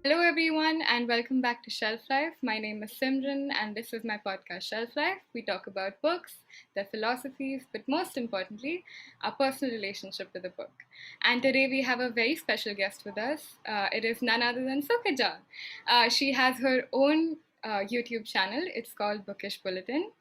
Hello, everyone, and welcome back to Shelf Life. My name is Simran, and this is my podcast, Shelf Life. We talk about books, their philosophies, but most importantly, our personal relationship with the book. And today we have a very special guest with us. It is none other than Sukhaja. She has her own YouTube channel. It's called Bookish Bulletin.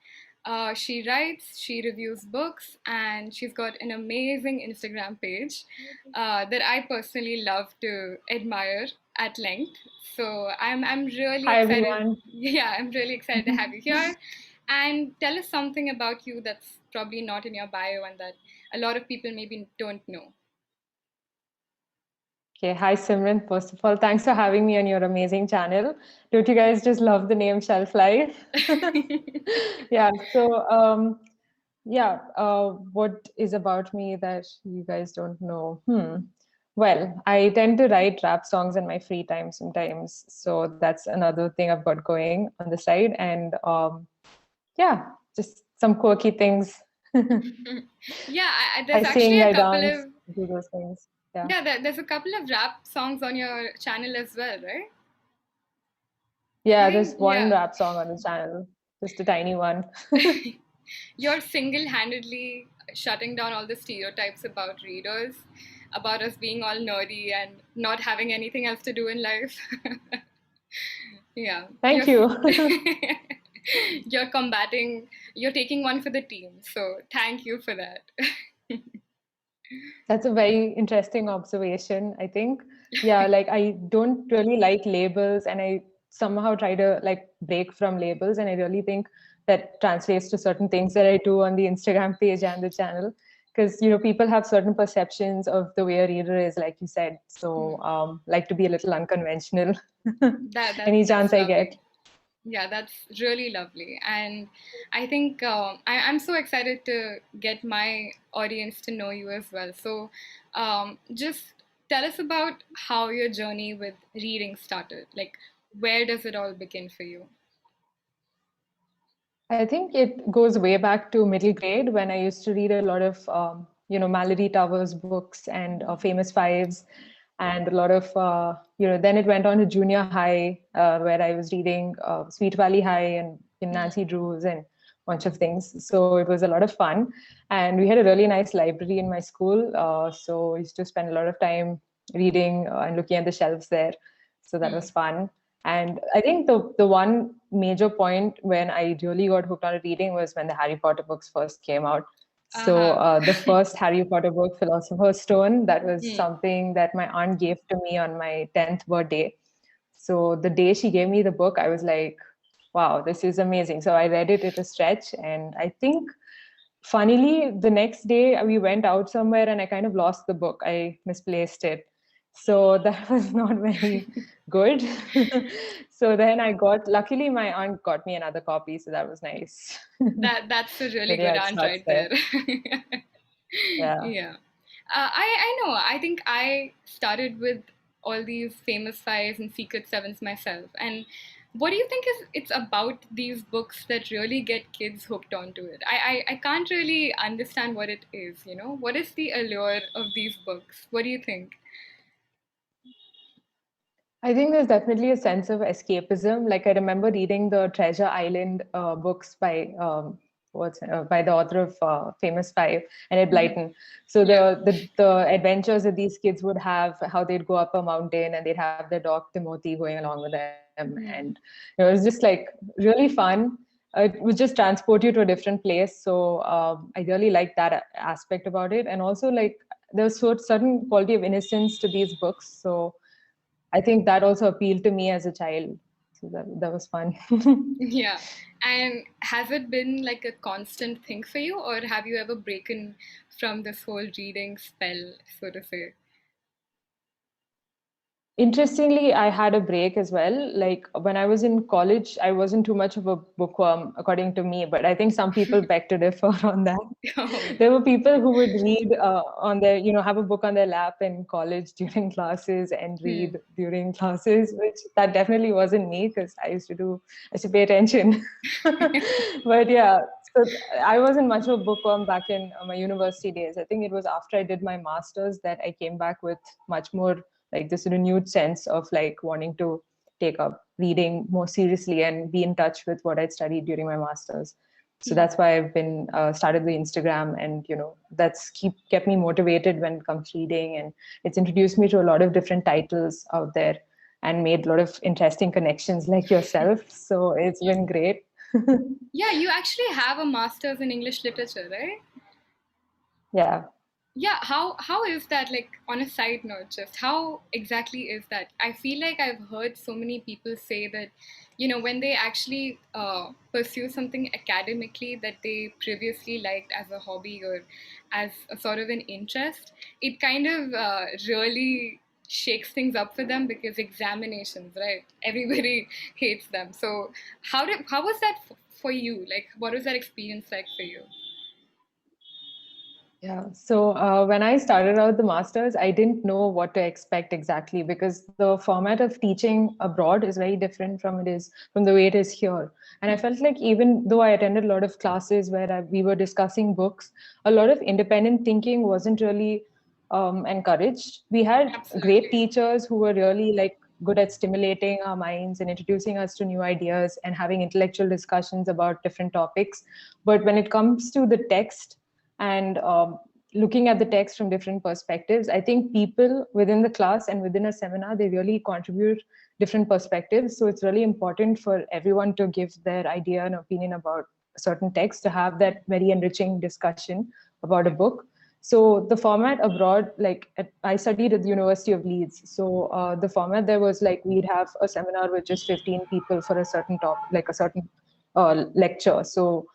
She writes, she reviews books, and she's got an amazing Instagram page that I personally love to admire at length. So I'm really Hi excited. everyone. Yeah, I'm really excited to have you here. And tell us something about you that's probably not in your bio and that a lot of people maybe don't know. Okay, hi Simran. First of all, thanks for having me on your amazing channel. Don't you guys just love the name Shelf Life? Yeah, so what is about me that you guys don't know? Well, I tend to write rap songs in my free time sometimes. So that's another thing I've got going on the side. And yeah, just some quirky things. Yeah, I there's actually sing, a I couple dance, of do those things. Yeah. there's a couple of rap songs on your channel as well, right? I Yeah, there's think one rap song on the channel, just a tiny one. you're single-handedly shutting down all the stereotypes about readers, about us being all nerdy and not having anything else to do in life. Yeah, Thank you. you're combating, you're taking one for the team. So thank you for that. That's a very interesting observation, I think. Yeah, like I don't really like labels and I somehow try to like break from labels, and I really think that translates to certain things that I do on the Instagram page and the channel. Because people have certain perceptions of the way a reader is, like you said. So like to be a little unconventional any That's chance I get. lovely. Yeah, that's really lovely. And I think I'm so excited to get my audience to know you as well. So just tell us about how your journey with reading started. Like, where does it all begin for you? I think it goes way back to middle grade when I used to read a lot of, Mallory Towers books and Famous Fives, and a lot of, then it went on to junior high where I was reading Sweet Valley High and Nancy Drews and a bunch of things. So it was a lot of fun. And we had a really nice library in my school. So I used to spend a lot of time reading and looking at the shelves there. So that was fun. And I think the one major point when I really got hooked on reading was when the Harry Potter books first came out. So Uh-huh. the first Harry Potter book, Philosopher's Stone, that was Hmm. something that my aunt gave to me on my 10th birthday. So the day she gave me the book, I was like, wow, this is amazing. So I read it at a stretch. And I think, funnily, the next day we went out somewhere and I kind of lost the book. I misplaced it. So that was not very good. So then luckily my aunt got me another copy. So that was nice. That's a really But yeah, good it aunt starts right there. there. Yeah. Yeah. I know. I think I started with all these famous fives and secret sevens myself. And what do you think is it's about these books that really get kids hooked onto it? I can't really understand what it is, you know? What is the allure of these books? What do you think? I think there's definitely a sense of escapism. Like I remember reading the Treasure Island books by the author of Famous Five, Enid Blyton. So Yeah. the adventures that these kids would have, how they'd go up a mountain and they'd have their dog Timothy going along with them, and it was just like really fun. It would just transport you to a different place. So I really like that aspect about it, and also like there's certain quality of innocence to these books. So I think that also appealed to me as a child. So that was fun. Yeah. And has it been like a constant thing for you, or have you ever broken from this whole reading spell, so to say? Interestingly, I had a break as well. Like when I was in college, I wasn't too much of a bookworm, according to me, but I think some people beg to differ on that. Oh. There were people who would read on their, have a book on their lap in college during classes and Hmm. read during classes, which that definitely wasn't me because I used to pay attention. But yeah, so I wasn't much of a bookworm back in my university days. I think it was after I did my master's that I came back with much more like this renewed sense of like wanting to take up reading more seriously and be in touch with what I'd studied during my master's. So that's why I've been started the Instagram, and that's kept me motivated when it comes to reading, and it's introduced me to a lot of different titles out there and made a lot of interesting connections like yourself. So it's been great. Yeah, you actually have a master's in English literature, right? Yeah. Yeah, how is that, like, on a side note, just how exactly is that? I feel like I've heard so many people say that, when they actually pursue something academically that they previously liked as a hobby or as a sort of an interest, it kind of really shakes things up for them, because examinations, right? Everybody hates them. So how was that for you? Like, what was that experience like for you? Yeah. So when I started out the masters, I didn't know what to expect exactly, because the format of teaching abroad is very different from the way it is here. And I felt like even though I attended a lot of classes where we were discussing books, a lot of independent thinking wasn't really encouraged. We had great Absolutely. teachers who were really like good at stimulating our minds and introducing us to new ideas and having intellectual discussions about different topics. But when it comes to the text, and looking at the text from different perspectives, I think people within the class and within a seminar, they really contribute different perspectives. So it's really important for everyone to give their idea and opinion about a certain text, to have that very enriching discussion about a book. So the format abroad, like I studied at the University of Leeds. So the format there was like we'd have a seminar with just 15 people for a certain like a certain lecture. So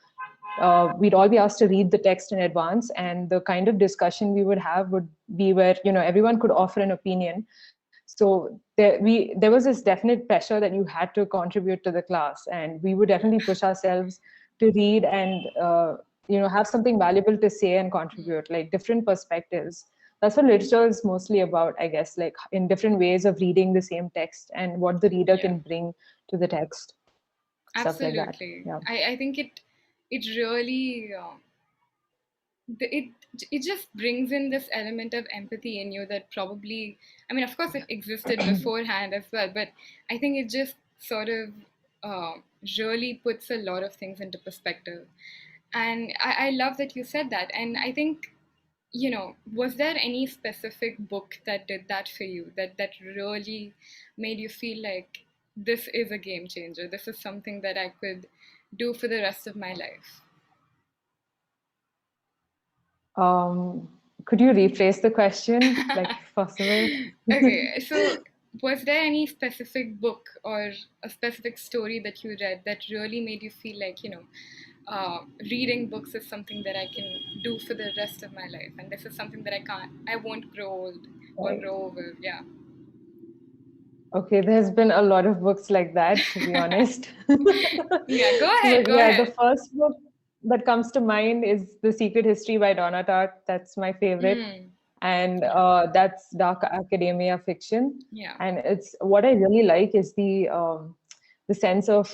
we'd all be asked to read the text in advance, and the kind of discussion we would have would be where everyone could offer an opinion. So there was this definite pressure that you had to contribute to the class, and we would definitely push ourselves to read and have something valuable to say and contribute, like different perspectives. That's what literature is mostly about, I guess, like in different ways of reading the same text and what the reader Yeah. can bring to the text, stuff like that. Absolutely. Yeah. I think it really it it just brings in this element of empathy in you that probably, I mean, of course it existed beforehand as well, but I think it just sort of uh, really puts a lot of things into perspective. And I love that you said that. And I think, was there any specific book that did that for you, that really made you feel like this is a game changer? This is something that I could do for the rest of my life. Um, could you rephrase the question, like if possible? Okay, so was there any specific book or a specific story that you read that really made you feel like, reading books is something that I can do for the rest of my life, and this is something that I won't grow old or Right. grow over? Yeah. Okay, there's been a lot of books like that, to be honest. Yeah, go ahead, But go yeah, the ahead. first book that comes to mind is The Secret History by Donna Tartt. That's my favorite. Mm, And yeah, that's dark academia fiction. yeah. And it's what I really like is the sense of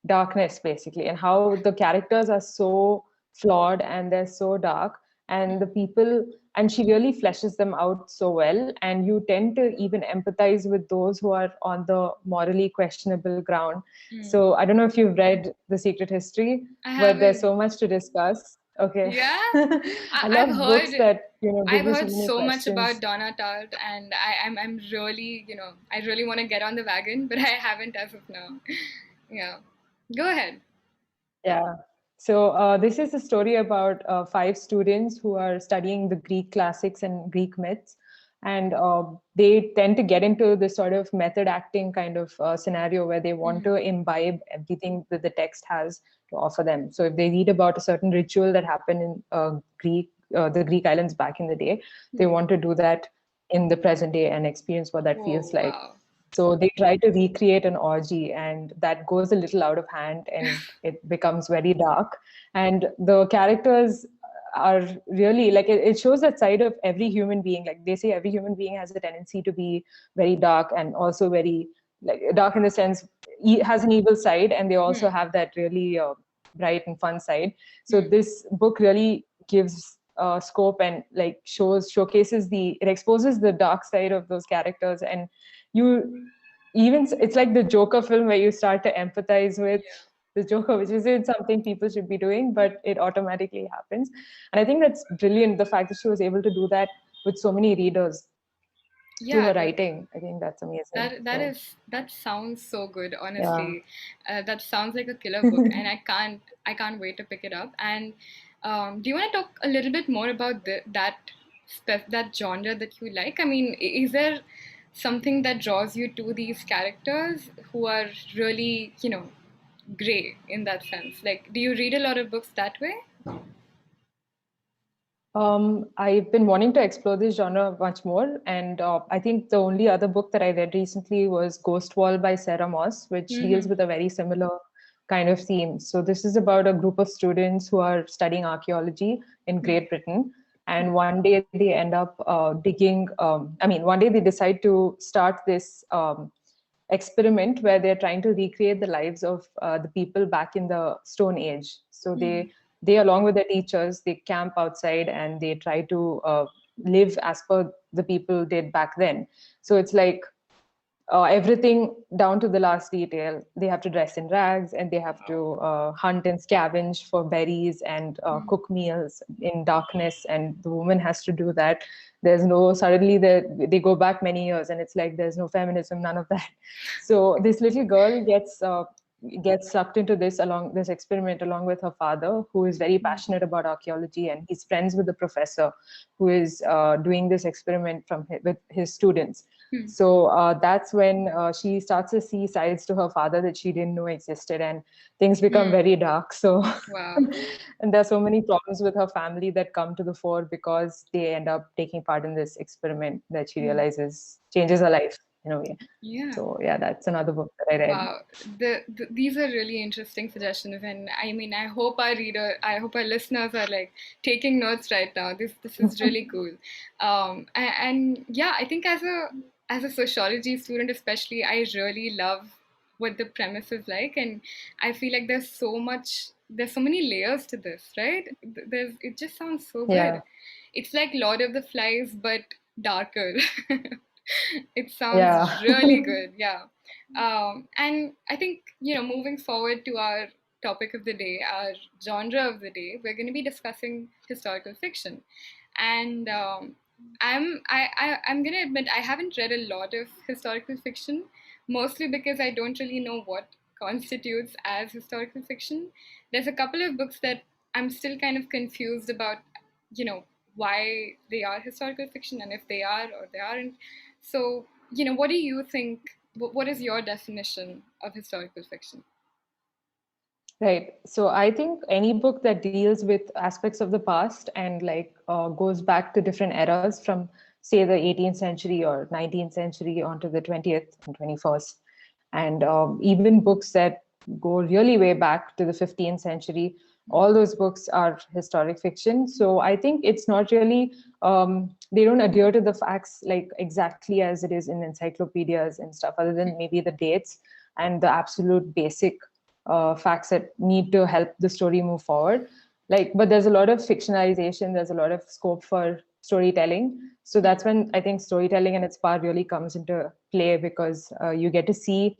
darkness, basically, and how the characters are so flawed and they're so dark, and the people, and she really fleshes them out so well, and you tend to even empathize with those who are on the morally questionable ground. Mm. So I don't know if you've read The Secret History, I but there's haven't. so much to discuss. Okay. Yeah, I I've love books heard that I've give you so heard many so much about questions. Donna Tartt, and I'm really, I really want to get on the wagon, but I haven't as of now. Yeah, go ahead. Yeah. So this is a story about five students who are studying the Greek classics and Greek myths, and they tend to get into this sort of method acting kind of scenario where they want to imbibe everything that the text has to offer them. So if they read about a certain ritual that happened in the Greek islands back in the day, they Hmm. want to do that in the present day and experience what that feels Whoa, like. wow. So they try to recreate an orgy, and that goes a little out of hand and it becomes very dark. And the characters are really like it shows that side of every human being. Like they say, every human being has a tendency to be very dark, and also very like dark in the sense has an evil side, and they also Hmm. have that really bright and fun side. So Hmm. this book really gives scope and like showcases it exposes the dark side of those characters, and you even it's like the Joker film where you start to empathize with the Joker, which isn't something people should be doing, but it automatically happens. And I think that's brilliant, the fact that she was able to do that with so many readers through her writing. I think that's amazing. That sounds so good, Yeah. honestly. That sounds like a killer book, and I can't wait to pick it up. And do you want to talk a little bit more about that genre that you like? I mean, is there something that draws you to these characters who are really, gray in that sense? Like, do you read a lot of books that way? I've been wanting to explore this genre much more, and I think the only other book that I read recently was Ghost Wall by Sarah Moss, which deals with a very similar kind of theme. So this is about a group of students who are studying archaeology in Great Britain, and one day they end up digging. One day they decide to start this experiment where they're trying to recreate the lives of the people back in the Stone Age. So they along with their teachers, they camp outside and they try to live as per the people did back then. So it's like everything down to the last detail. They have to dress in rags, and they have to hunt and scavenge for berries and cook meals in darkness, and the woman has to do that. There's no, suddenly they go back many years, and it's like there's no feminism, none of that. So this little girl gets sucked into this experiment along with her father, who is very passionate about archaeology, and he's friends with the professor who is doing this experiment with his students. So that's when she starts to see sides to her father that she didn't know existed, and things become very dark. So Wow. and there's so many problems with her family that come to the fore because they end up taking part in this experiment that she realizes changes her life in a way. Yeah. So yeah, that's another book that I read. Wow, these are really interesting suggestions, and I mean, I hope our listeners are like taking notes right now. This is really cool. And yeah, I think as a sociology student, especially, I really love what the premise is like, and I feel like there's so many layers to this, right? It just sounds so good. Yeah. It's like Lord of the Flies, but darker. It sounds really good. Yeah. And I think, moving forward to our topic of the day, our genre of the day, we're going to be discussing historical fiction. And I'm going to admit I haven't read a lot of historical fiction, mostly because I don't really know what constitutes as historical fiction. There's a couple of books that I'm still kind of confused about, why they are historical fiction and if they are or they aren't. So, what do you think? What is your definition of historical fiction? Right. So I think any book that deals with aspects of the past and like goes back to different eras from, say, the 18th century or 19th century onto the 20th and 21st, and even books that go really way back to the 15th century, all those books are historic fiction. So I think it's not really, they don't adhere to the facts like exactly as it is in encyclopedias and stuff, other than maybe the dates and the absolute basic facts that need to help the story move forward. But there's a lot of fictionalization, there's a lot of scope for storytelling. So that's when I think storytelling and its power really comes into play, because you get to see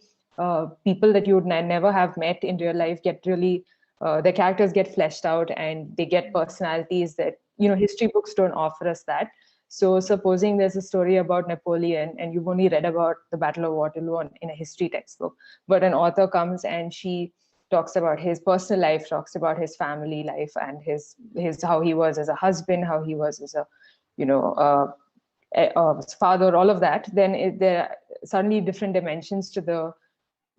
people that you would never have met in real life get really, their characters get fleshed out and they get personalities that, history books don't offer us that. So supposing there's a story about Napoleon and you've only read about the Battle of Waterloo in a history textbook, but an author comes and she talks about his personal life, talks about his family life and his how he was as a husband, how he was as a, father, all of that, then there are suddenly different dimensions to the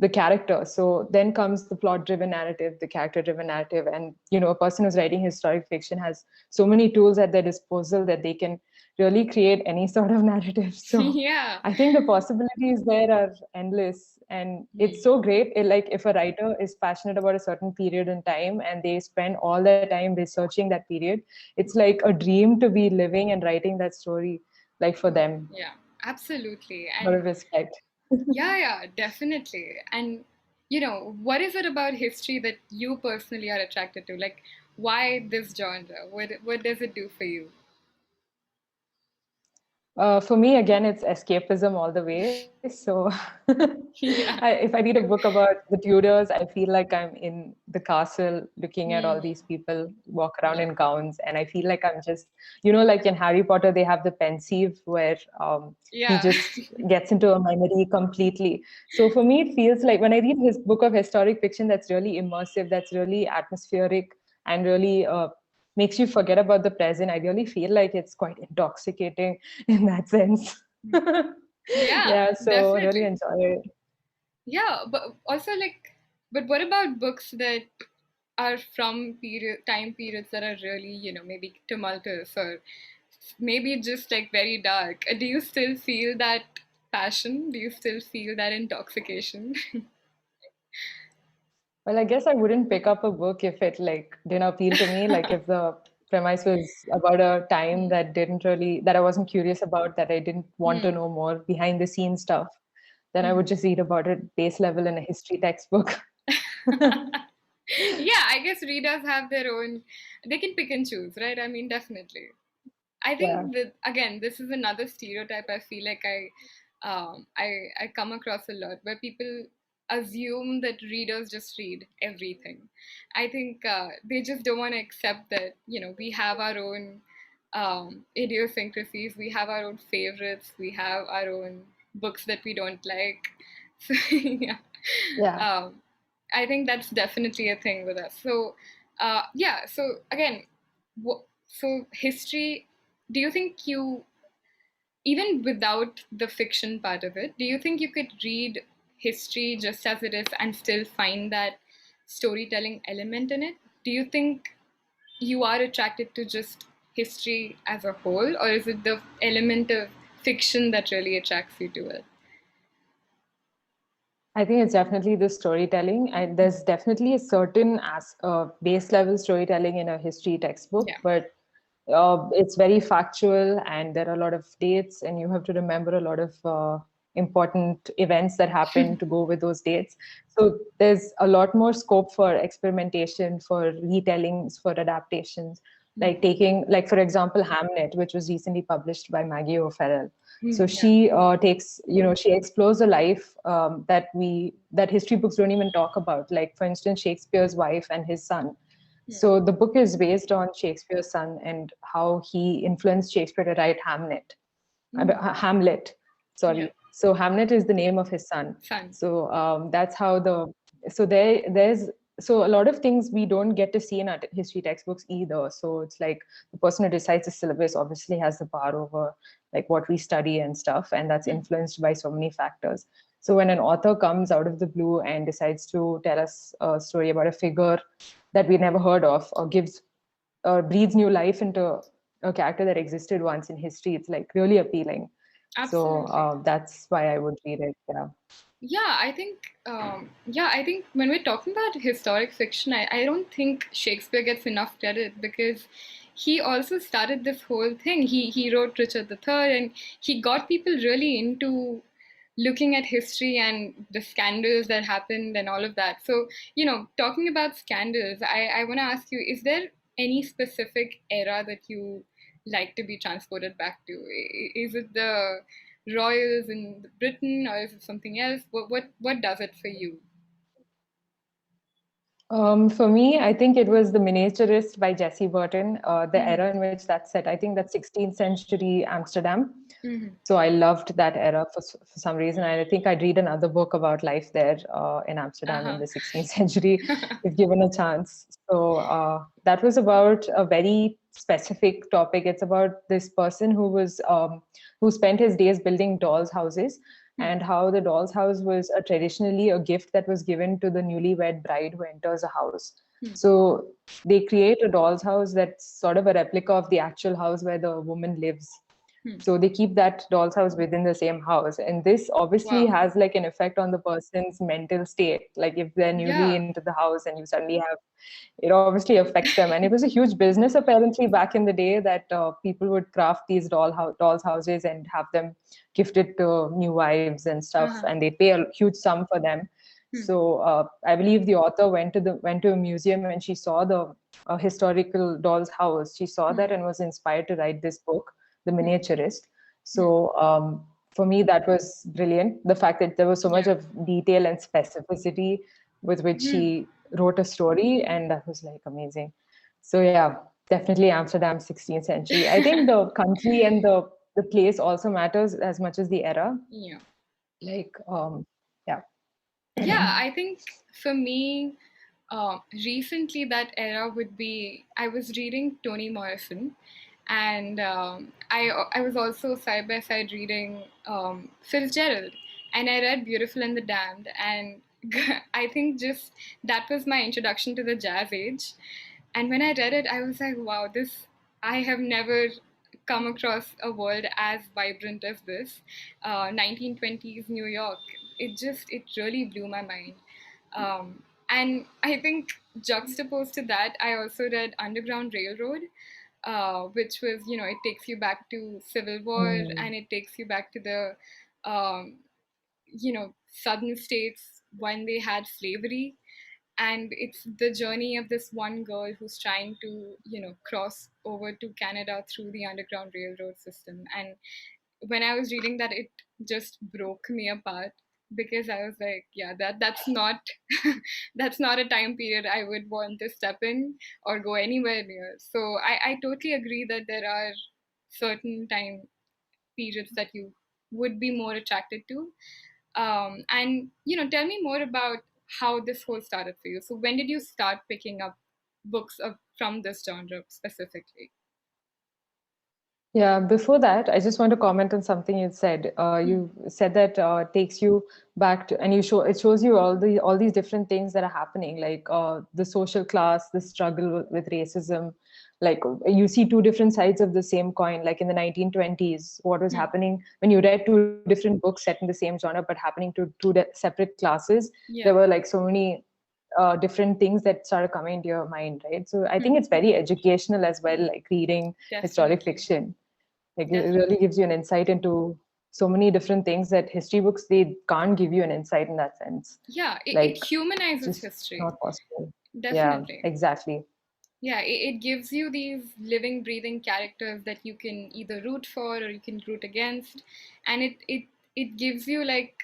character. So then comes the plot-driven narrative, the character-driven narrative, and a person who's writing historic fiction has so many tools at their disposal that they can really create any sort of narrative. So Yeah. I think the possibilities there are endless, and it's so great. If a writer is passionate about a certain period in time and they spend all their time researching that period, it's like a dream to be living and writing that story, like for them. Yeah, absolutely. A lot of respect. Yeah, definitely. And what is it about history that you personally are attracted to? Like, why this genre? What does it do for you? For me, again, it's escapism all the way. So Yeah. if I read a book about the Tudors, I feel like I'm in the castle looking at all Mm. these people walk around Yeah. in gowns. And I feel like I'm just, like in Harry Potter, they have the pensieve where he Yeah. just gets into a memory completely. So for me, it feels like when I read his book of historic fiction, that's really immersive, that's really atmospheric, and really makes you forget about the present. I really feel like it's quite intoxicating in that sense. Yeah, Yeah, so really definitely. enjoy it. Yeah, but also like, but what about books that are from time periods that are really, maybe tumultuous or maybe just like very dark? Do you still feel that passion? Do you still feel that intoxication? Well, I guess I wouldn't pick up a book if it like didn't appeal to me. Like if the premise was about a time that I wasn't curious about, that I didn't want to Hmm. know more behind the scenes stuff, then I Hmm. would just read about it base level in a history textbook. Yeah, I guess readers have their own, they can pick and choose, right? I mean, definitely. I Yeah. think that again, this is another stereotype I feel like I come across a lot where people assume that readers just read everything. I think they just don't want to accept that we have our own idiosyncrasies, we have our own favorites, we have our own books that we don't like. So yeah, Yeah. um, I think that's definitely a thing with us. So yeah, so again, so history, do you think you, even without the fiction part of it, do you think you could read history just as it is and still find that storytelling element in it? Do you think you are attracted to just history as a whole, or is it the element of fiction that really attracts you to it? I think it's definitely the storytelling, and there's definitely a certain base level storytelling in a history textbook, Yeah. but it's very factual, and there are a lot of dates, and you have to remember a lot of important events that happen to go with those dates. So there's a lot more scope for experimentation, for retellings, for adaptations, like taking, like for example, Hamnet, which was recently published by Maggie or Farell. So Yeah. she takes, she explores a life that history books don't even talk about. Like for instance, Shakespeare's wife and his son. So the book is based on Shakespeare's son and how he influenced Shakespeare to write Hamlet. Yeah. Sorry. So Hamlet is the name of his son. Fun. So that's how there's a lot of things we don't get to see in our history textbooks either. So it's like the person who decides the syllabus obviously has the power over like what we study and stuff, and that's influenced by so many factors. So when an author comes out of the blue and decides to tell us a story about a figure that we never heard of, or gives breathes new life into a character that existed once in history, it's like really appealing. So Absolutely. that's why I would read it. Yeah. I think when we're talking about historic fiction, I don't think Shakespeare gets enough credit because he also started this whole thing. He wrote Richard III, and he got people really into looking at history and the scandals that happened and all of that. So, talking about scandals, I want to ask you, is there any specific era that you like to be transported back to? Is it the royals in Britain, or is it something else? What does it for you? For me, I think it was The Miniaturist by Jessie Burton, the Mm-hmm. era in which that's set. I think that's 16th century Amsterdam. Mm-hmm. So I loved that era for some reason. And I think I'd read another book about life there in Amsterdam in Uh-huh. the 16th century if given a chance. So that was about a very specific topic. It's about this person who spent his days building dolls' houses, and how the doll's house was traditionally a gift that was given to the newlywed bride who enters a house. So they create a doll's house that's sort of a replica of the actual house where the woman lives. So they keep that doll's house within the same house, and this obviously Wow. has like an effect on the person's mental state. Like if they're newly Yeah. into the house and you suddenly have, it obviously affects them. And it was a huge business apparently back in the day that people would craft these dolls houses and have them gifted to new wives and stuff, Uh-huh. and they pay a huge sum for them. So I believe the author went to a museum and she saw a historical doll's house. She saw that and was inspired to write this book, The Miniaturist. So for me, that was brilliant. The fact that there was so much of detail and specificity with which she wrote a story, and that was like amazing. So yeah, definitely Amsterdam, 16th century. I think the country and the place also matters as much as the era. Yeah. Like, yeah. Yeah, I think for me, recently that era would be, I was reading Toni Morrison, and I was also side by side reading Fitzgerald, and I read Beautiful and the Damned, and I think just that was my introduction to the jazz age. And when I read it, I was like, wow, this, I have never come across a world as vibrant as this. 1920s New York. It really blew my mind. And I think juxtaposed to that, I also read Underground Railroad, which was, it takes you back to Civil War, and it takes you back to the, um, southern states when they had slavery. And it's the journey of this one girl who's trying to, cross over to Canada through the Underground Railroad system. And when I was reading that, it just broke me apart, because I was like, yeah, that's not that's not a time period I would want to step in or go anywhere near. So I totally agree that there are certain time periods that you would be more attracted to. And tell me more about how this whole started for you. So when did you start picking up books from this genre specifically? Yeah, before that, I just want to comment on something you said. You said that it takes you back to, and it shows you all these different things that are happening, like the social class, the struggle with racism. Like you see two different sides of the same coin. Like in the 1920s, what was happening when you read two different books set in the same genre but happening to two separate classes. There were like so many different things that started coming into your mind, right? So I think it's very educational as well, like reading historic fiction. Like it really gives you an insight into so many different things that history books, they can't give you an insight in that sense. Yeah, Like it humanizes just history. not possible. Yeah, Definitely. exactly. Yeah, it gives you these living, breathing characters that you can either root for or you can root against, and it gives you like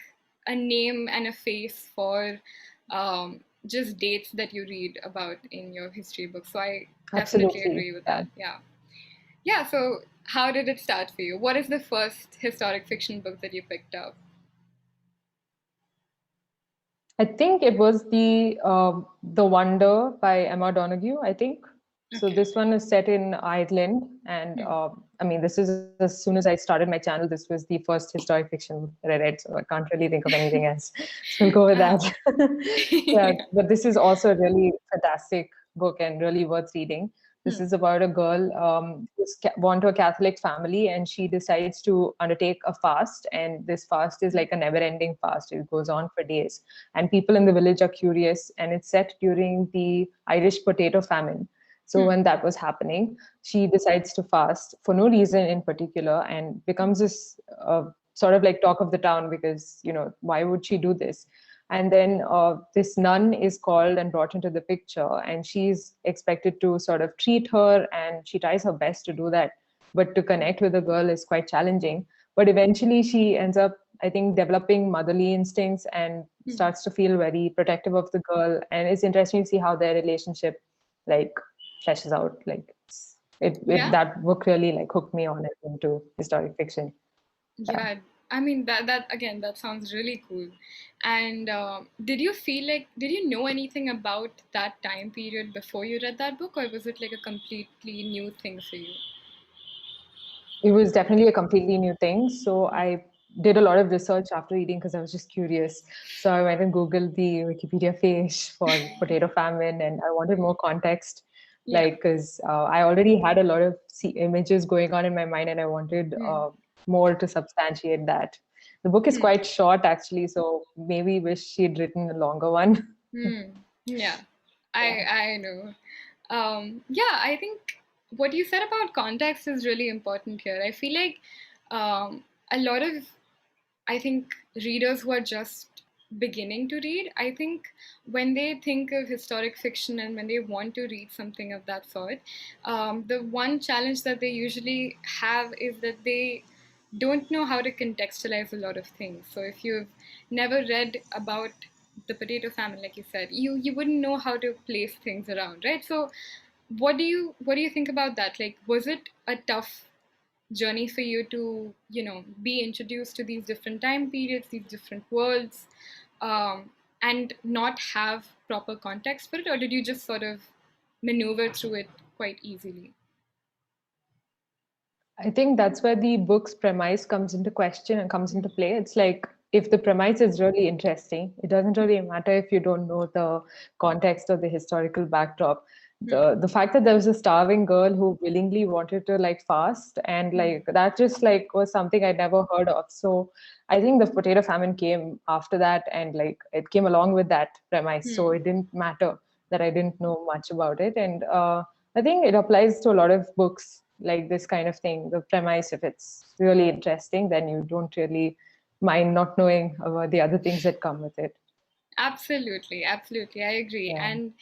a name and a face for just dates that you read about in your history book. So I definitely Absolutely. agree with that. Yeah. Yeah. So how did it start for you? What is the first historic fiction book that you picked up? I think it was the Wonder by Emma Donoghue, I think. So Okay. this one is set in Ireland, and I mean, this is as soon as I started my channel, this was the first historic fiction that I read, so I can't really think of anything else. So we'll go with that. Yeah, but this is also a really fantastic book and really worth reading. This is about a girl who's born to a Catholic family, and she decides to undertake a fast. And this fast is like a never-ending fast. It goes on for days, and people in the village are curious. And it's set during the Irish potato famine. So when that was happening, she decides to fast for no reason in particular, and becomes this sort of like talk of the town, because why would she do this? And then this nun is called and brought into the picture, and she's expected to sort of treat her, and she tries her best to do that. But to connect with the girl is quite challenging. But eventually she ends up, I think, developing motherly instincts and starts to feel very protective of the girl. And it's interesting to see how their relationship like fleshes out. Like that book really like hooked me on it into historic fiction. Yeah, I mean that again, that sounds really cool. And did you know anything about that time period before you read that book, or was it like a completely new thing for you? It was definitely a completely new thing. So I did a lot of research after reading because I was just curious. So I went and Googled the Wikipedia page for potato famine, and I wanted more context, like because I already had a lot of images going on in my mind, and I wanted more to substantiate that. The book is quite short, actually, so maybe wish she'd written a longer one. Yeah, I know. Yeah, I think what you said about context is really important here. I feel like a lot of, I think, readers who are just beginning to read. I think when they think of historic fiction and when they want to read something of that sort, the one challenge that they usually have is that they don't know how to contextualize a lot of things. So if you've never read about the potato famine, like you said, you wouldn't know how to place things around, right? So what do you think about that? Like, was it a tough journey for you to, be introduced to these different time periods, these different worlds, and not have proper context for it, or did you just sort of maneuver through it quite easily? I think that's where the book's premise comes into question and comes into play. It's like if the premise is really interesting, it doesn't really matter if you don't know the context or the historical backdrop. The fact that there was a starving girl who willingly wanted to like fast, and like that just like was something I'd never heard of. So I think the potato famine came after that, and like it came along with that premise. So it didn't matter that I didn't know much about it. And I think it applies to a lot of books like this kind of thing. The premise, if it's really interesting, then you don't really mind not knowing about the other things that come with it. Absolutely, absolutely. I agree. Yeah. And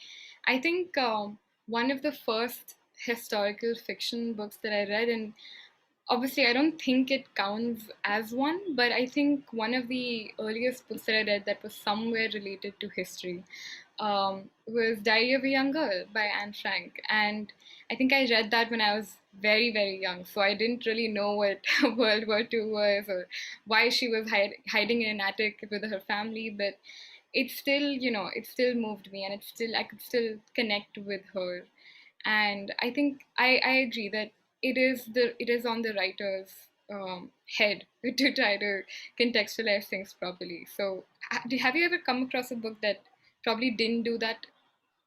I think one of the first historical fiction books that I read, and obviously I don't think it counts as one, but I think one of the earliest books that I read that was somewhere related to history was Diary of a Young Girl by Anne Frank. And I think I read that when I was very, very young. So I didn't really know what World War II was or why she was hiding in an attic with her family. But it still, it still moved me, and I could still connect with her. And I think I agree that it is on the writer's head to try to contextualize things properly. So have you ever come across a book that probably didn't do that,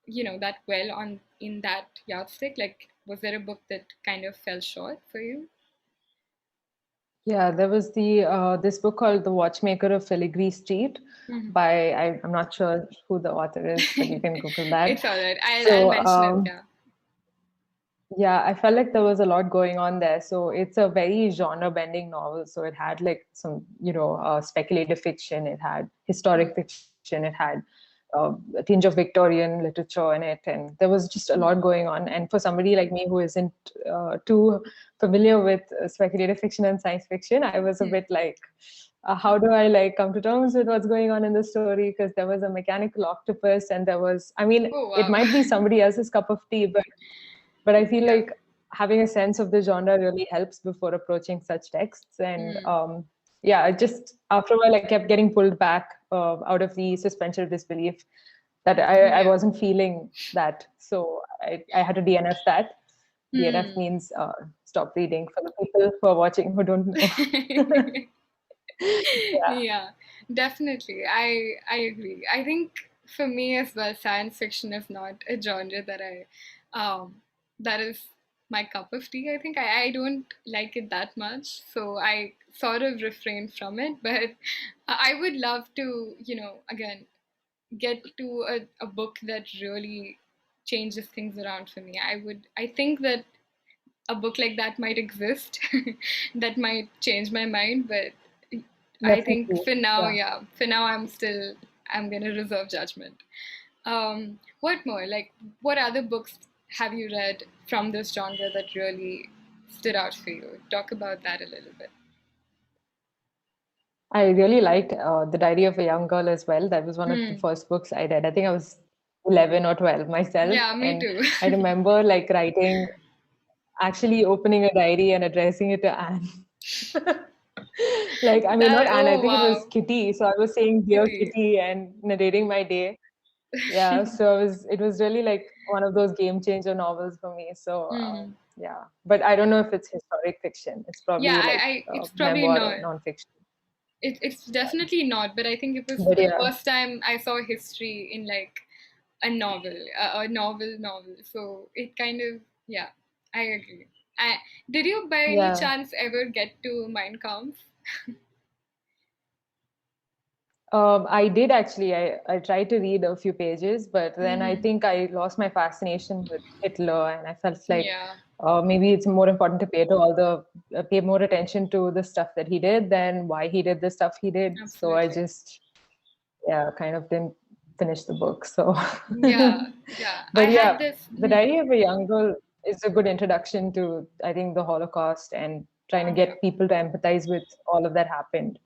that well on in that yardstick? Like, was there a book that kind of fell short for you? Yeah, there was the this book called The Watchmaker of Filigree Street by I'm not sure who the author is, but you can Google that. It's all right. I'll So mention it. Yeah. yeah, I felt like there was a lot going on there. So it's a very genre-bending novel. So it had like some, speculative fiction. It had historic fiction. It had a tinge of Victorian literature in it, and there was just a lot going on. And for somebody like me who isn't too familiar with speculative fiction and science fiction, I was a bit like, how do I like come to terms with what's going on in the story? Because there was a mechanical octopus, and there was, I mean, Oh it wow. might be somebody else's cup of tea, but I feel Yeah. like having a sense of the genre really helps before approaching such texts. And yeah, I just after a while I kept getting pulled back out of the suspension of disbelief that I Yeah. wasn't feeling that. So I had to DNF that. DNF means stop reading for the people who are watching who don't know. Yeah. Yeah, definitely. I agree. I think for me as well, science fiction is not a genre that that is my cup of tea. I think I don't like it that much, so I sort of refrain from it. But I would love to, again, get to a book that really changes things around for me. I think that a book like that might exist that might change my mind, but I think Definitely. for now, Yeah. yeah, for now I'm gonna reserve judgment. What more? Like, what other books have you read from this genre that really stood out for you? Talk about that a little bit. I really liked The Diary of a Young Girl as well. That was one of the Hmm. first books I read. I think I was 11 or 12 myself. Yeah, me And too. I remember like writing, actually opening a diary and addressing it to Anne. Like, I mean, not That, Anne, I oh think it was wow, Kitty. So I was saying, Dear Kitty. Kitty, and narrating my day. Yeah. So it was really like one of those game changer novels for me. So Hmm. yeah. But I don't know if it's historic fiction. It's Yeah, probably like it's probably memoir not. or nonfiction. It's definitely not, but I think it was But the yeah. first time I saw history in like a novel. So it kind of, yeah, I agree. I, did you by any Yeah. chance ever get to Mein Kampf? I did actually. I tried to read a few pages, but then I Hmm. think I lost my fascination with Hitler, and I felt like Yeah, maybe it's more important to pay more attention to the stuff that he did than why he did the stuff he did. So I absolutely. just yeah, kind of didn't finish the book. So, Yeah, yeah. I but had yeah, this. The Diary of a Young Girl is a good introduction to, I think, the Holocaust and trying to Yeah. get people to empathize with all of that happened.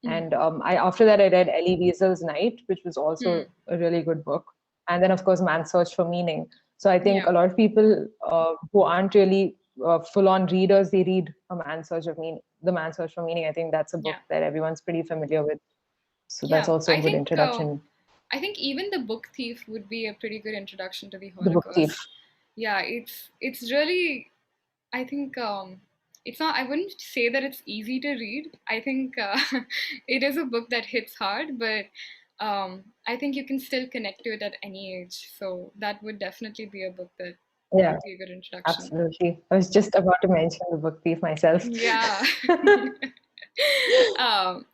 Mm. And I after that, I read Elie Wiesel's Night, which was Mm. also a really good book. And then, of course, Man's Search for Meaning. So I think Yeah. a lot of people who aren't really full-on readers, they read A Man's Search of Meaning. The Man's Search for Meaning. I think that's a book Yeah. that everyone's pretty familiar with. So that's Yeah. also a good introduction. I think even The Book Thief would be a pretty good introduction to the The Book Holocaust. Thief. Yeah, it's really, I think it's not, I wouldn't say that it's easy to read. I think it is a book that hits hard, but I think you can still connect to it at any age. So that would definitely be a book that Yeah, would be a good introduction. absolutely. I was just about to mention The Book Thief myself. Yeah.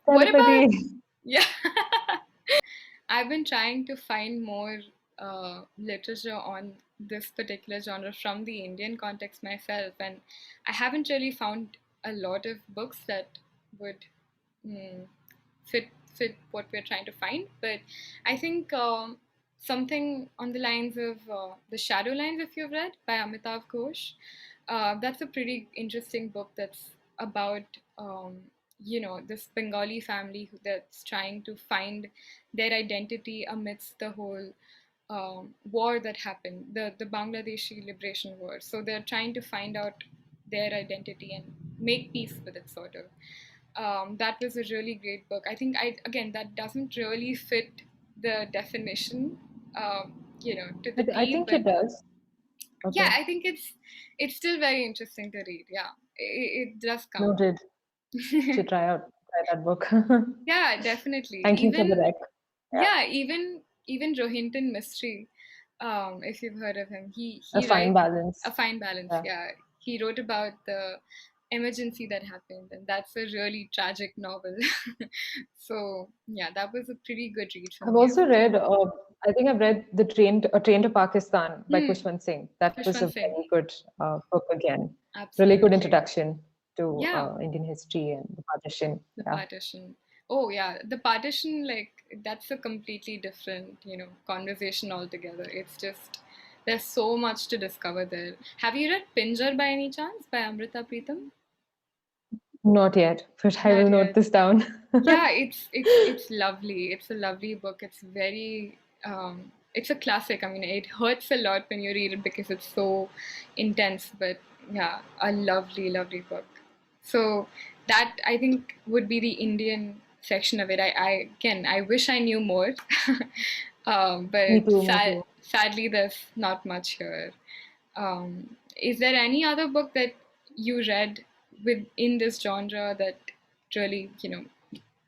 What about, Telepathy. yeah. I've been trying to find more literature on this particular genre from the Indian context myself, and I haven't really found a lot of books that would mm, fit what we're trying to find. But I think something on the lines of The Shadow Lines, if you've read, by Amitav Ghosh, that's a pretty interesting book that's about this Bengali family that's trying to find their identity amidst the whole war that happened, the Bangladeshi Liberation War. So they're trying to find out their identity and make peace with it, sort of. That was a really great book. I think that doesn't really fit the definition, to the I T, think but it does. yeah, Okay. I think it's still very interesting to read. Yeah, it does count. Noted. Should try that book. Yeah, definitely. Thank you for the rec. Yeah. Yeah, even Rohinton Mystery, if you've heard of him, A he fine writes balance. A Fine Balance. Yeah. Yeah, he wrote about the emergency that happened, and that's a really tragic novel. So yeah, that was a pretty good read for I've me, I also would say. read, I think I've read A Train to Pakistan by Hmm, Kushwant Singh. That was a Kushwant Singh, very good book again. Really good absolutely. introduction to Yeah, Indian history and the partition. the Yeah. partition. Oh yeah, the partition, like that's a completely different, conversation altogether. It's just there's so much to discover there. Have you read Pinjar by any chance by Amrita Preetham? Not yet, but I will Not note yet. this down. Yeah, it's lovely. It's a lovely book. It's very it's a classic. I mean, it hurts a lot when you read it because it's so intense, but yeah, a lovely, lovely book. So that I think would be the Indian section of it. I wish I knew more, Me but too, me too. sadly, there's not much here. Is there any other book that you read within this genre that really,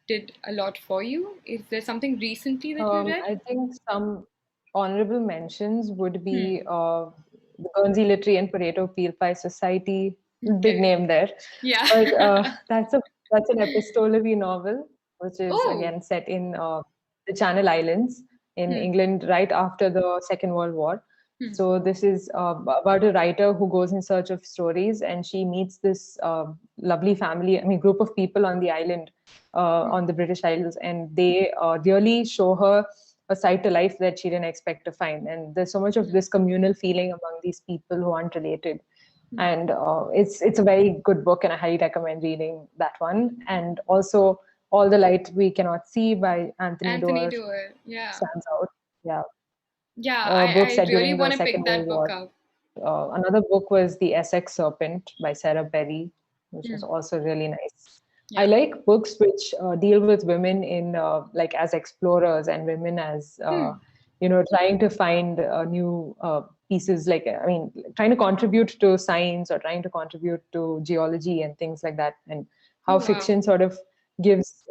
did a lot for you? Is there something recently that you read? I think some honorable mentions would Hmm. be the Guernsey Literary and Pareto Peel Pie Society. Big Okay. name there, Yeah. but that's an epistolary novel, which is Oh. again set in the Channel Islands in Hmm. England right after the Second World War. Hmm. So this is about a writer who goes in search of stories, and she meets this lovely family, I mean, group of people on the island, Hmm. on the British Isles, and they really show her a side to life that she didn't expect to find. And there's so much of Hmm. this communal feeling among these people who aren't related. Hmm. And it's a very good book, and I highly recommend reading that one. And also, All the Light We Cannot See by Anthony Anthony Doerr Doerr. Yeah. stands out. Yeah, Yeah, book I set really during the want to pick Second that World book War. up. Another book was The Essex Serpent by Sarah Berry, which was Hmm. also really nice. I Yeah. like books which deal with women in like as explorers and women as Hmm. trying to find new pieces. Like I mean, trying to contribute to science or trying to contribute to geology and things like that, and Oh, how wow. fiction sort of gives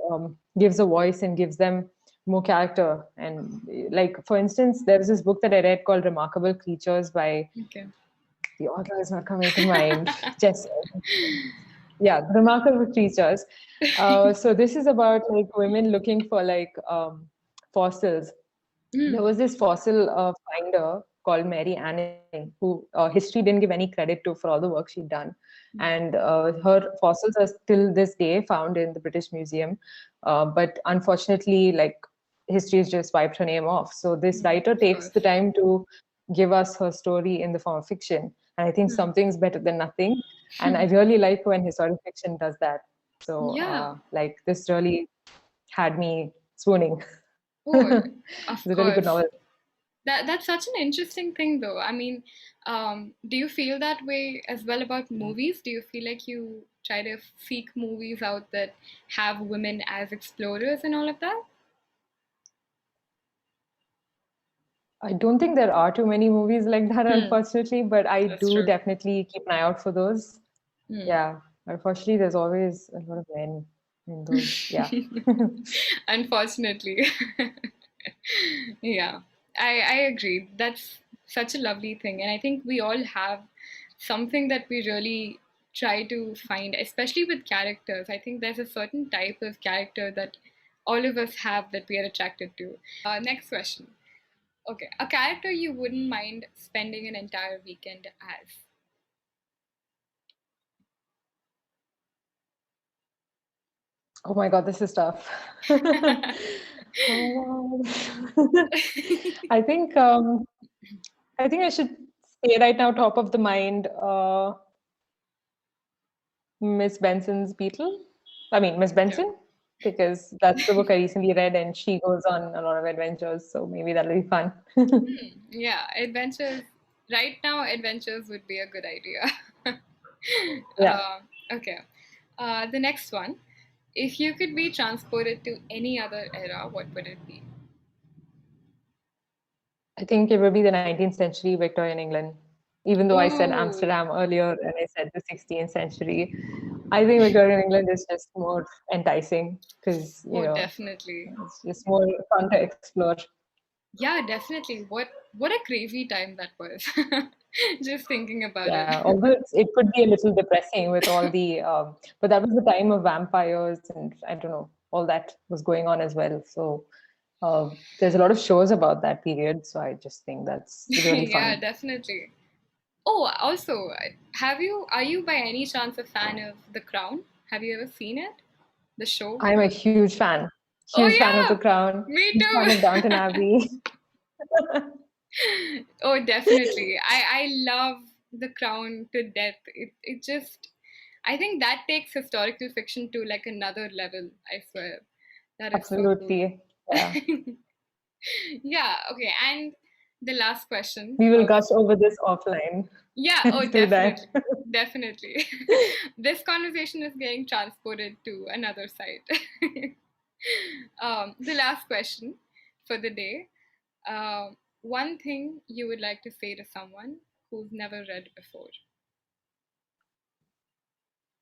a voice and gives them more character. And like for instance, there was this book that I read called Remarkable Creatures by Okay. the author is not coming to mind. Jessie. Yeah, Remarkable Creatures. So this is about like women looking for like fossils. Hmm. There was this fossil finder called Mary Anning, who history didn't give any credit to for all the work she'd done. And her fossils are still this day found in the British Museum. But unfortunately, like history's just wiped her name off. So this writer Of takes course. the time to give us her story in the form of fiction. And I think something's better than nothing. And I really like when historical fiction does that. So Yeah. like this really had me swooning. Oh, It's of a really good course. novel. That's such an interesting thing, though. I mean, do you feel that way as well about movies? Do you feel like you try to seek movies out that have women as explorers and all of that? I don't think there are too many movies like that, unfortunately, but I That's do true. definitely keep an eye out for those. Yeah. Unfortunately, there's always a lot of men in those. Yeah. Unfortunately. Yeah, I agree. That's such a lovely thing. And I think we all have something that we really try to find, especially with characters. I think there's a certain type of character that all of us have that we are attracted to. Next question. Okay, a character you wouldn't mind spending an entire weekend as. Oh my God, this is tough. Oh, I think I should say right now, top of the mind, Miss Benson's Beetle. I mean, Miss Yeah. Benson, because that's the book I recently read, and she goes on a lot of adventures. So maybe that'll be fun. Yeah, adventures. Right now, adventures would be a good idea. Yeah. Okay. The next one. If you could be transported to any other era, what would it be? I think it would be the 19th century Victorian England. Even though I said Oh, Amsterdam earlier and I said the 16th century, I think Victorian England is just more enticing because, oh, definitely. it's just more fun to explore. Yeah, definitely. What a crazy time that was. Just thinking about it. Yeah, although it could be a little depressing with all the, but that was the time of vampires and I don't know, all that was going on as well. So there's a lot of shows about that period. So I just think that's really Yeah, fun. definitely. Oh, also, are you by any chance a fan of The Crown? Have you ever seen it? The show? I'm a Oh huge fan of The yeah, Crown, me huge fan of Downton too. Abbey. Oh, definitely. I love The Crown to death. It just I think that takes historical fiction to like another level, I swear. That is so cool. Absolutely. Yeah. Yeah, okay. And the last question We will of gush over this offline. yeah, oh Let's do definitely. that. Definitely. This conversation is getting transported to another site. The last question for the day. One thing you would like to say to someone who's never read before.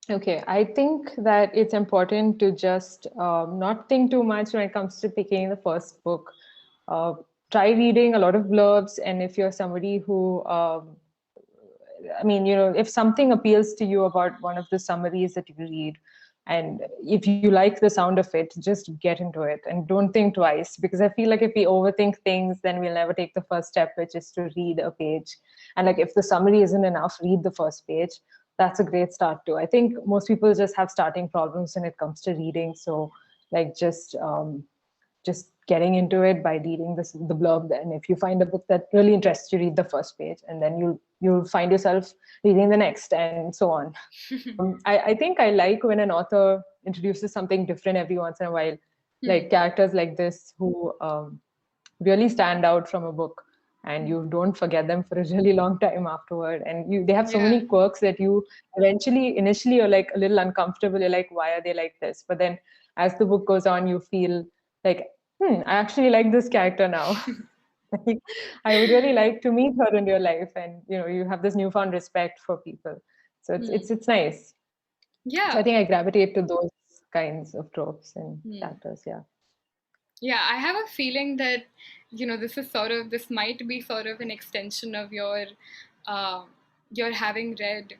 Okay, I think that it's important to just not think too much when it comes to picking the first book. Uh, Try reading a lot of blurbs, and if you're somebody who, I mean, if something appeals to you about one of the summaries that you read, and if you like the sound of it, just get into it and don't think twice. Because I feel like if we overthink things, then we'll never take the first step, which is to read a page. And like if the summary isn't enough, read the first page. That's a great start too. I think most people just have starting problems when it comes to reading. So like just getting into it by reading the blurb. And if you find a book that really interests you, read the first page, and then you'll find yourself reading the next, and so on. I think I like when an author introduces something different every once in a while, like characters like this who really stand out from a book, and you don't forget them for a really long time afterward. And they have so Yeah. many quirks that you initially you're like a little uncomfortable. You're like, why are they like this? But then as the book goes on, you feel like, I actually like this character now. I would really like to meet her in real life, and you have this newfound respect for people. So it's nice. So I Yeah. think I gravitate to those kinds of tropes and characters. Yeah. Yeah, I have a feeling that, this might be sort of an extension of your having read,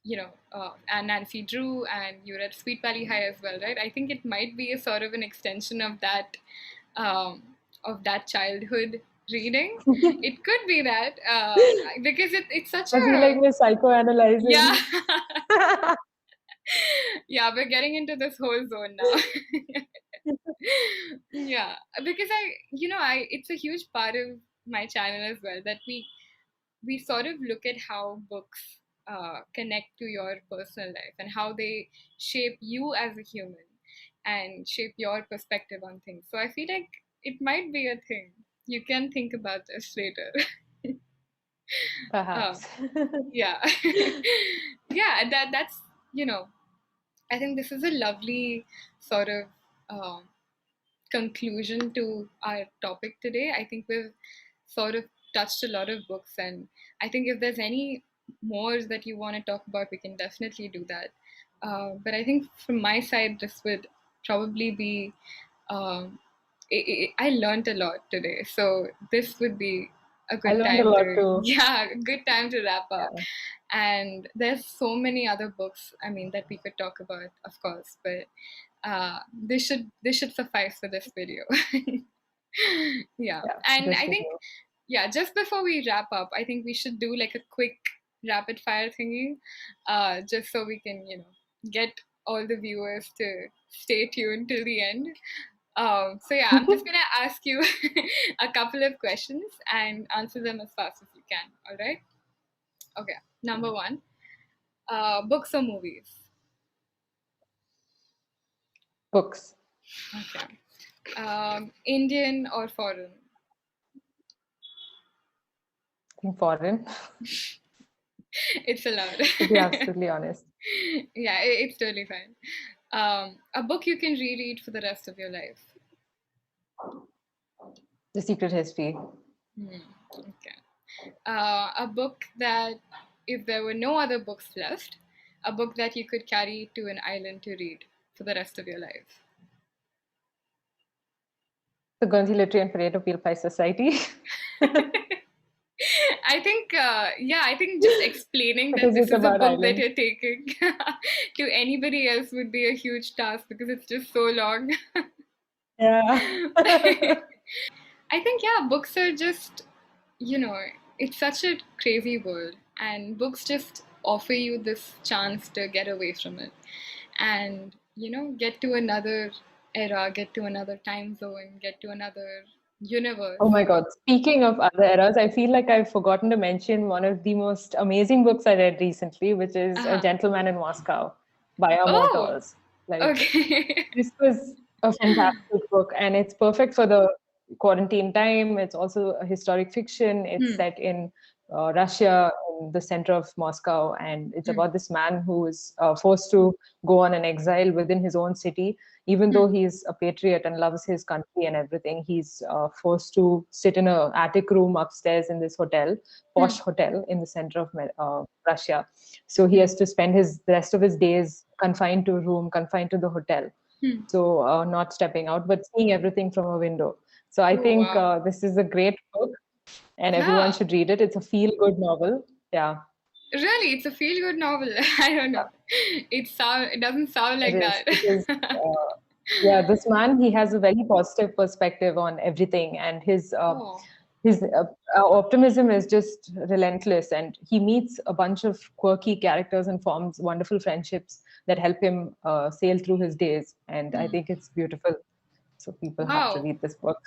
and Nancy Drew, and you read Sweet Valley High as well, right? I think it might be a sort of an extension um, of that childhood reading. It could be that, because it's such I feel like a, we're yeah. psychoanalyzing. Yeah, we're getting into this whole zone now. Yeah, because it's a huge part of my channel as well that we sort of look at how books connect to your personal life and how they shape you as a human and shape your perspective on things. So I feel like it might be a thing. You can think about this later. uh, Perhaps. yeah, yeah. That's you know. I think this is a lovely sort of um, conclusion to our topic today. I think we've sort of touched a lot of books, and I think if there's any more that you want to talk about, we can definitely do that. But I think from my side, this would probably be. Um, I learned a lot today, so this would be a I good learned a time lot to too. yeah, a good time to wrap up. Yeah. And there's so many other books, I mean, that we could talk about, of course, but this should suffice for this video. Yeah, Yeah. and This I would think just before we wrap up, I think we should do like a quick rapid fire thingy, just so we can get all the viewers to stay tuned till the end. So yeah, I'm just gonna ask you a couple of questions and answer them as fast as you can. All right? Okay. Number one, books or movies? books. Okay. Indian or foreign? I think foreign, It's allowed. to be absolutely honest. Yeah, it's totally fine. A book you can reread for the rest of your life. The Secret History. Okay. A book that, if there were no other books left, a book that you could carry to an island to read for the rest of your life. The Guernsey Literary and Pareto Peel Pie Society. I think just explaining that because this it's is a about book that islands. you're taking to anybody else would be a huge task because it's just so long. Yeah. I think, books are just, it's such a crazy world, and books just offer you this chance to get away from it and, get to another era, get to another time zone, get to another universe. Oh my God. Speaking of other eras, I feel like I've forgotten to mention one of the most amazing books I read recently, which is A Uh-huh. Gentleman in Moscow by our Oh, Motors. Like, okay. this was a fantastic book, and it's perfect for the quarantine time. It's also a historic fiction. It's Hmm. set in Russia, in the center of Moscow, and it's Hmm. about this man who is forced to go on an exile within his own city. Even Hmm. though he's a patriot and loves his country and everything, he's forced to sit in an attic room upstairs in this hotel, Hmm. posh hotel in the center of Russia. So he Hmm. has to spend the rest of his days confined to a room, confined to the hotel, Hmm. so not stepping out but seeing everything from a window. So I Oh, think wow. this is a great book and everyone Yeah, should read it. It's a feel good novel. Yeah, really, it's a feel-good novel. I don't know. It doesn't sound it like is that. because yeah, this man, he has a very positive perspective on everything, and Oh. his optimism is just relentless, and he meets a bunch of quirky characters and forms wonderful friendships that help him sail through his days, and I Hmm. think it's beautiful. So people have to Wow. read this book.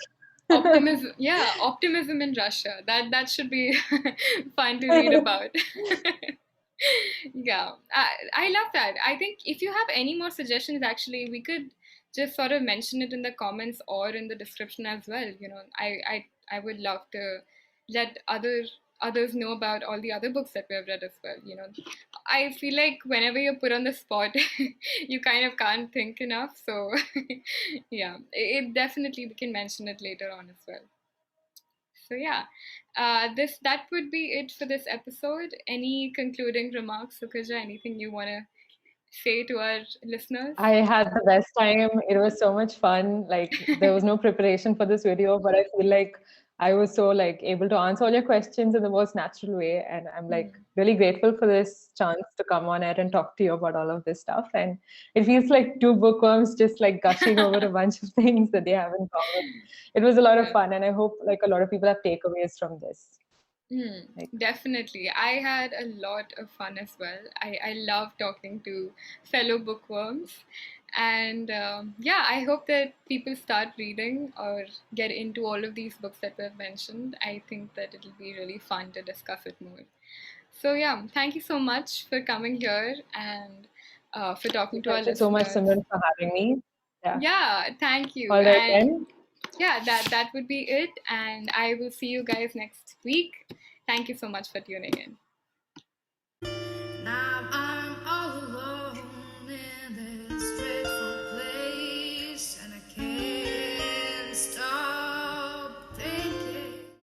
Optimism, yeah, optimism in Russia. That should be fun to read about. Yeah, I love that. I think if you have any more suggestions, actually, we could just sort of mention it in the comments or in the description as well. I would love to let others know about all the other books that we have read as well. I feel like whenever you're put on the spot, you kind of can't think enough. So, yeah, it definitely we can mention it later on as well. So yeah, this that would be it for this episode. Any concluding remarks, Sukhaja? Anything you want to say to our listeners? I had the best time. It was so much fun. Like there was no preparation for this video, but I feel like I was so like able to answer all your questions in the most natural way. And I'm like Hmm. really grateful for this chance to come on air and talk to you about all of this stuff. And it feels like two bookworms just like gushing over a bunch of things that they have in common. It was a lot of Yeah. fun, and I hope like a lot of people have takeaways from this. Like Definitely. I had a lot of fun as well. I love talking to fellow bookworms. And yeah, I hope that people start reading or get into all of these books that we've mentioned. I think that it'll be really fun to discuss it more. So yeah, thank you so much for coming here and for talking to our Thank you so much, listeners. Simran, for having me. Yeah. Yeah, thank you. All right And then. yeah, that would be it. And I will see you guys next week. Thank you so much for tuning in.